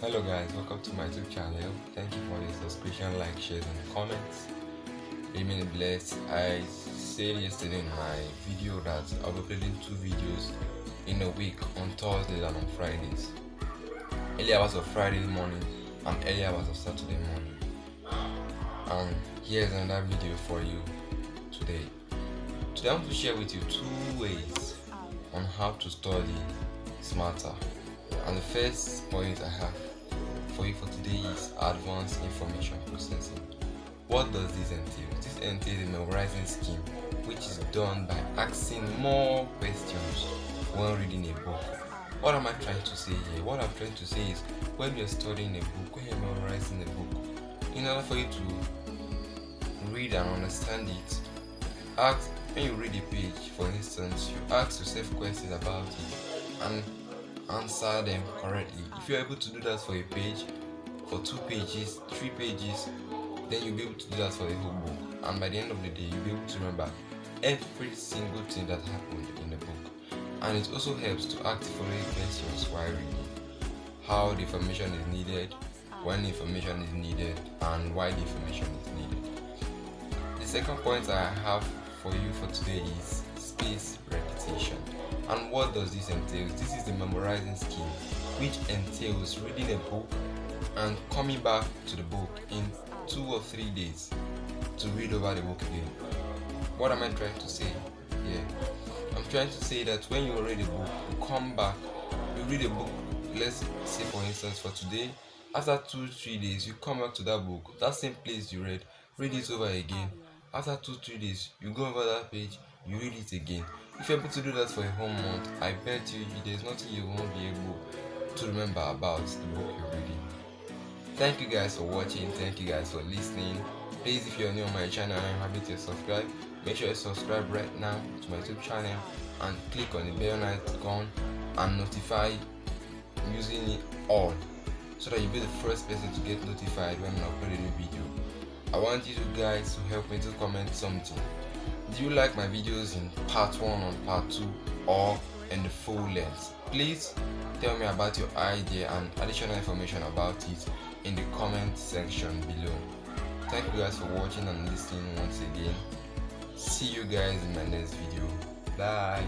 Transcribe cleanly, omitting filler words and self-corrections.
Hello guys, welcome to my YouTube channel. Thank you for your subscription, like, shares and comments. Remain blessed. I said yesterday in my video that I'll be uploading 2 videos in a week on Thursdays and on Fridays. Early hours of Friday morning and early hours of Saturday morning. And here's another video for you today. Today I'm going to share with you 2 ways on how to study smarter. And the first point I have for you for today is advanced information processing. What does this entail? This entails a memorizing scheme which is done by asking more questions when reading a book. What am I trying to say here? What I'm trying to say is when you're studying a book, when you're memorizing a book, in order for you to read and understand it, ask when you read a page, for instance, you ask yourself questions about it and answer them correctly. If you're able to do that for a page, for 2 pages, 3 pages, then you'll be able to do that for the whole book. And by the end of the day, you'll be able to remember every single thing that happened in the book. And it also helps to ask the following questions while reading: how the information is needed, when the information is needed, and why the information is needed. The second point I have for you for today is spaced repetition. And what does this entail? This is the memorizing scheme which entails reading a book and coming back to the book in 2 or 3 days to read over the book again. What am I trying to say here? I'm trying to say that when you read a book, you come back, you read a book, let's say for instance for today, after 2-3 days, you come back to that book, that same place you read it over again. After 2-3 days, you go over that page, you read it again. If you're able to do that for a whole month, I bet you there's nothing you won't be able to remember about the book you're reading. Thank you guys for watching. Thank you guys for listening. Please, if you're new on my channel and I'm happy to subscribe, make sure you subscribe right now to my YouTube channel and click on the bell icon and notify using it all, so that you'll be the first person to get notified when I upload a new video. I want you guys to help me to comment something. Do you like my videos in part 1 or part 2 or in the full length? Please tell me about your idea and additional information about it in the comment section below. Thank you guys for watching and listening once again. See you guys in my next video. Bye.